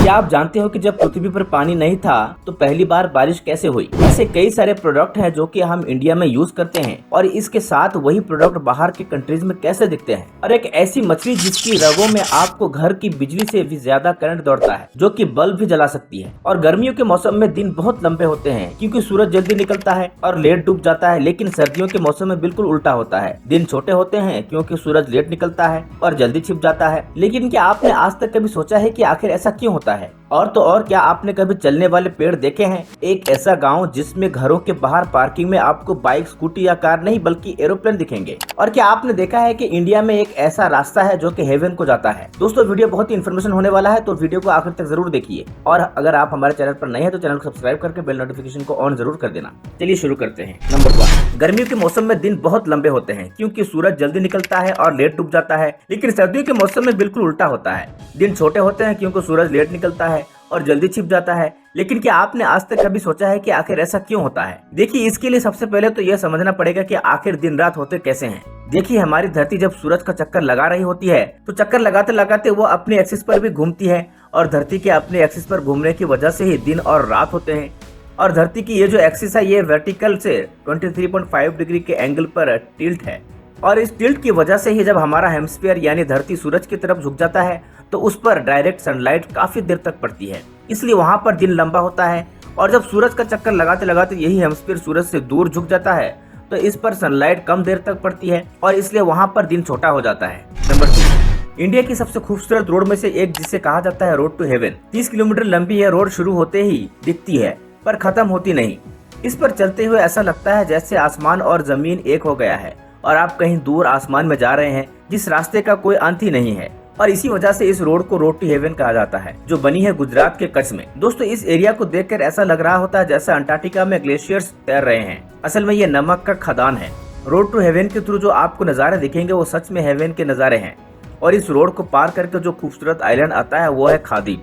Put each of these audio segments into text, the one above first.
क्या आप जानते हो कि जब पृथ्वी पर पानी नहीं था तो पहली बार बारिश कैसे हुई? ऐसे कई सारे प्रोडक्ट हैं जो कि हम इंडिया में यूज करते हैं और इसके साथ वही प्रोडक्ट बाहर के कंट्रीज में कैसे दिखते हैं। और एक ऐसी मछली जिसकी रगों में आपको घर की बिजली से भी ज्यादा करंट दौड़ता है, जो कि बल्ब भी जला सकती है। और गर्मियों के मौसम में दिन बहुत लंबे होते हैं क्योंकि सूरज जल्दी निकलता है और लेट डूब जाता है, लेकिन सर्दियों के मौसम में बिल्कुल उल्टा होता है। दिन छोटे होते हैं क्योंकि सूरज लेट निकलता है और जल्दी छिप जाता है। लेकिन क्या आपने आज तक कभी सोचा है कि आखिर ऐसा क्यों होता है? और तो और, क्या आपने कभी चलने वाले पेड़ देखे हैं? एक ऐसा गांव जिसमें घरों के बाहर पार्किंग में आपको बाइक, स्कूटी या कार नहीं बल्कि एरोप्लेन दिखेंगे। और क्या आपने देखा है कि इंडिया में एक ऐसा रास्ता है जो कि हेवन को जाता है? दोस्तों, वीडियो बहुत ही इन्फॉर्मेशन होने वाला है, तो वीडियो को आखिर तक जरूर देखिए। और अगर आप हमारे चैनल पर नए हैं तो चैनल को सब्सक्राइब करके बेल नोटिफिकेशन को ऑन जरूर कर देना। चलिए शुरू करते हैं। नंबर 1, गर्मियों के मौसम में दिन बहुत लंबे होते हैं क्योंकि सूरज जल्दी निकलता है और लेट डूब जाता है, लेकिन सर्दियों के मौसम में बिल्कुल उल्टा होता है। दिन छोटे होते हैं क्योंकि सूरज लेट निकलता है और जल्दी छिप जाता है। लेकिन क्या आपने आज तक कभी सोचा है कि आखिर ऐसा क्यों होता है? देखिए, इसके लिए सबसे पहले तो यह समझना पड़ेगा कि आखिर दिन रात होते कैसे हैं। देखिए, हमारी धरती जब सूरज का चक्कर लगा रही होती है तो चक्कर लगाते लगाते वो अपने एक्सिस पर भी घूमती है और धरती के अपने एक्सिस पर घूमने की वजह से ही दिन और रात होते हैं। और धरती की ये जो एक्सिस है ये वर्टिकल से 23.5 डिग्री के एंगल पर टिल्ट है। और इस टिल्ट की वजह से ही जब हमारा हेमिस्फीयर यानी धरती सूरज की तरफ झुक जाता है तो उस पर डायरेक्ट सनलाइट काफी देर तक पड़ती है, इसलिए वहां पर दिन लंबा होता है। और जब सूरज का चक्कर लगाते लगाते यही हेमिस्फीयर सूरज से दूर झुक जाता है तो इस पर सनलाइट कम देर तक पड़ती है और इसलिए वहां पर दिन छोटा हो जाता है। नंबर 2, इंडिया की सबसे खूबसूरत रोड में से एक जिसे कहा जाता है रोड टू हेवन। 30 किलोमीटर लंबी यह रोड शुरू होते ही दिखती है पर खत्म होती नहीं। इस पर चलते हुए ऐसा लगता है जैसे आसमान और जमीन एक हो गया है और आप कहीं दूर आसमान में जा रहे हैं, जिस रास्ते का कोई अंत ही नहीं है। और इसी वजह से इस रोड को रोड टू हेवन कहा जाता है, जो बनी है गुजरात के कच्छ में। दोस्तों, इस एरिया को देखकर ऐसा लग रहा होता है जैसे अंटार्कटिका में ग्लेशियर्स तैर रहे हैं। असल में ये नमक का खदान है। रोड टू हेवन के थ्रू जो आपको नजारे दिखेंगे वो सच में हेवन के नजारे हैं। और इस रोड को पार करके जो खूबसूरत आइलैंड आता है वो है खादी।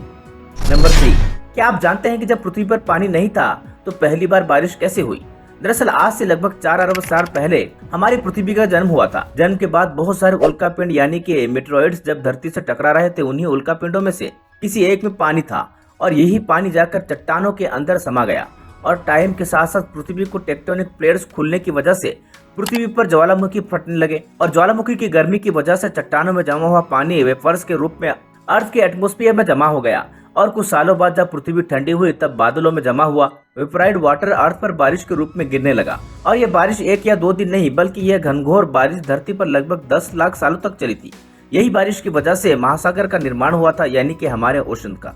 नंबर 3, क्या आप जानते हैं कि जब पृथ्वी पर पानी नहीं था तो पहली बार बारिश कैसे हुई? दरअसल आज से लगभग 4 अरब साल पहले हमारी पृथ्वी का जन्म हुआ था। जन्म के बाद बहुत सारे उल्कापिंड यानी कि मेटेरॉइड्स जब धरती से टकरा रहे थे, उन्हीं उल्कापिंडों में से किसी एक में पानी था और यही पानी जाकर चट्टानों के अंदर समा गया। और टाइम के साथ साथ पृथ्वी को टेक्टोनिक प्लेट्स खुलने की वजह से पृथ्वी पर ज्वालामुखी फटने लगे और ज्वालामुखी की गर्मी की वजह से चट्टानों में जमा हुआ पानी वेपर्स के रूप में अर्थ के एटमॉस्फेयर में जमा हो गया। और कुछ सालों बाद जब पृथ्वी ठंडी हुई तब बादलों में जमा हुआ वेपराइड वाटर अर्थ पर बारिश के रूप में गिरने लगा। और यह बारिश 1 या 2 दिन नहीं बल्कि यह घनघोर बारिश धरती पर लगभग 10 लाख सालों तक चली थी। यही बारिश की वजह से महासागर का निर्माण हुआ था, यानी कि हमारे ओशन का।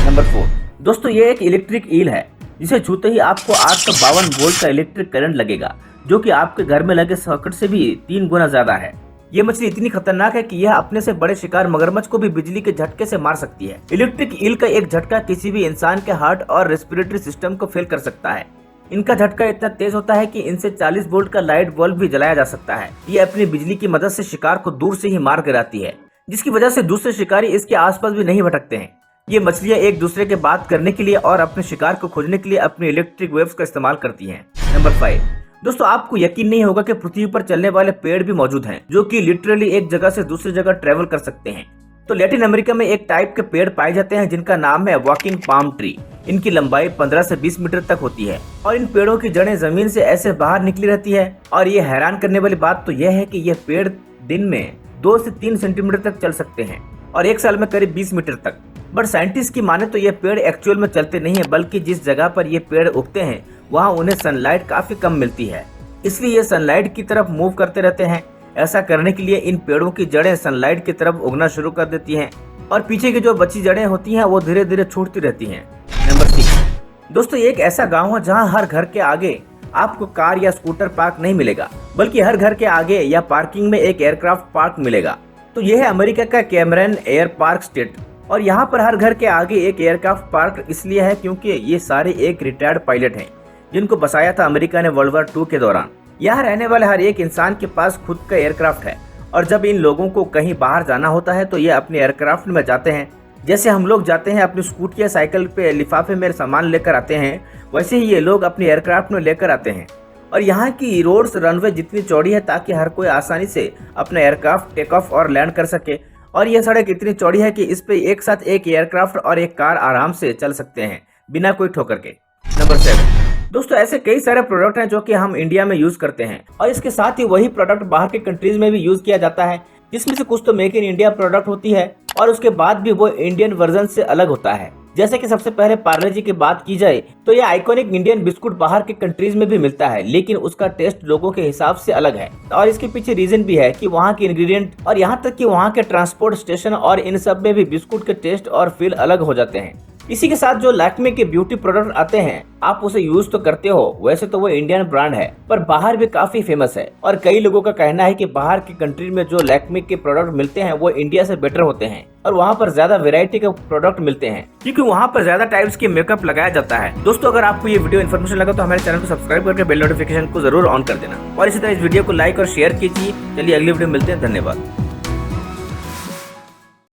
नंबर 4, दोस्तों, ये एक इलेक्ट्रिक ईल है जिसे छूते ही आपको 8 का 52 वोल्ट का इलेक्ट्रिक करंट लगेगा, जो कि आपके घर में लगे सॉकेट से भी 3 गुना ज्यादा है। ये मछली इतनी खतरनाक है कि यह अपने से बड़े शिकार मगरमच्छ को भी बिजली के झटके से मार सकती है। इलेक्ट्रिक ईल का एक झटका किसी भी इंसान के हार्ट और रेस्पिरेटरी सिस्टम को फेल कर सकता है। इनका झटका इतना तेज होता है कि इनसे 40 वोल्ट का लाइट बल्ब भी जलाया जा सकता है। ये अपनी बिजली की मदद से शिकार को दूर से ही मार गिराती है, जिसकी वजह से दूसरे शिकारी इसके आसपास भी नहीं भटकते हैं। ये मछलियाँ एक दूसरे के बात करने के लिए और अपने शिकार को खोजने के लिए अपनी इलेक्ट्रिक वेव्स का इस्तेमाल करती हैं। नंबर 5, दोस्तों, आपको यकीन नहीं होगा कि पृथ्वी पर चलने वाले पेड़ भी मौजूद हैं, जो कि लिटरली एक जगह से दूसरी जगह ट्रेवल कर सकते हैं। तो लैटिन अमेरिका में एक टाइप के पेड़ पाए जाते हैं जिनका नाम है वॉकिंग पाम ट्री। इनकी लंबाई 15 से 20 मीटर तक होती है और इन पेड़ों की जड़ें जमीन से ऐसे बाहर निकली रहती है। और ये हैरान करने वाली बात तो यह है कि यह पेड़ दिन में 2 से 3 सेंटीमीटर तक चल सकते हैं और 1 साल में करीब 20 मीटर तक। बट साइंटिस्ट की माने तो ये पेड़ एक्चुअल में चलते नहीं है, बल्कि जिस जगह पर ये पेड़ उगते हैं वहाँ उन्हें सनलाइट काफी कम मिलती है, इसलिए ये सनलाइट की तरफ मूव करते रहते हैं। ऐसा करने के लिए इन पेड़ों की जड़ें सनलाइट की तरफ उगना शुरू कर देती हैं और पीछे की जो बची जड़ें होती हैं वो धीरे धीरे छूटती रहती हैं। नंबर 6, दोस्तों, एक ऐसा गांव है जहां हर घर के आगे आपको कार या स्कूटर पार्क नहीं मिलेगा, बल्कि हर घर के आगे या पार्किंग में एक एयरक्राफ्ट पार्क मिलेगा। तो यह है अमेरिका का कैमरन एयर पार्क स्टेट। और यहाँ पर हर घर के आगे एक एयरक्राफ्ट पार्क इसलिए है क्योंकि ये सारे एक रिटायर्ड पायलट हैं जिनको बसाया था अमेरिका ने वर्ल्ड वॉर 2 के दौरान। यहाँ रहने वाले हर एक इंसान के पास खुद का एयरक्राफ्ट है और जब इन लोगों को कहीं बाहर जाना होता है तो ये अपने एयरक्राफ्ट में जाते हैं। जैसे हम लोग जाते हैं अपनी स्कूटी या साइकिल पे लिफाफे में सामान लेकर आते हैं, वैसे ही ये लोग अपने एयरक्राफ्ट में लेकर आते हैं। और यहाँ की रोड्स रनवे जितनी चौड़ी है ताकि हर कोई आसानी से अपना एयरक्राफ्ट टेक ऑफ और लैंड कर सके और यह सड़क इतनी चौड़ी है कि इस पे एक साथ एक एयरक्राफ्ट और एक कार आराम से चल सकते हैं बिना कोई ठोकर के। नंबर 7 दोस्तों, ऐसे कई सारे प्रोडक्ट हैं जो कि हम इंडिया में यूज करते हैं और इसके साथ ही वही प्रोडक्ट बाहर के कंट्रीज में भी यूज किया जाता है, जिसमें से कुछ तो मेक इन इंडिया प्रोडक्ट होती है और उसके बाद भी वो इंडियन वर्जन से अलग होता है। जैसे कि सबसे पहले पार्ले जी की बात की जाए तो यह आइकॉनिक इंडियन बिस्कुट बाहर के कंट्रीज में भी मिलता है, लेकिन उसका टेस्ट लोगों के हिसाब से अलग है और इसके पीछे रीजन भी है कि वहाँ के इंग्रेडिएंट और यहाँ तक कि वहाँ के ट्रांसपोर्ट स्टेशन और इन सब में भी बिस्कुट के टेस्ट और फील अलग हो जाते हैं। इसी के साथ जो लैक्मे के ब्यूटी प्रोडक्ट आते हैं, आप उसे यूज तो करते हो, वैसे तो वो इंडियन ब्रांड है पर बाहर भी काफी फेमस है और कई लोगों का कहना है कि बाहर की कंट्री में जो लैक्मे के प्रोडक्ट मिलते हैं वो इंडिया से बेटर होते हैं और वहाँ पर ज्यादा वेरायटी के प्रोडक्ट मिलते हैं क्योंकि वहाँ पर ज्यादा टाइप्स की मेकअप लगाया जाता है। दोस्तों, अगर आपको ये वीडियो इन्फॉर्मेशन लगा तो हमारे चैनल को सब्सक्राइब करके बेल नोटिफिकेशन को जरूर ऑन कर देना और इसी तरह इस वीडियो को लाइक और शेयर कीजिए। चलिए अगली वीडियो मिलते हैं, धन्यवाद।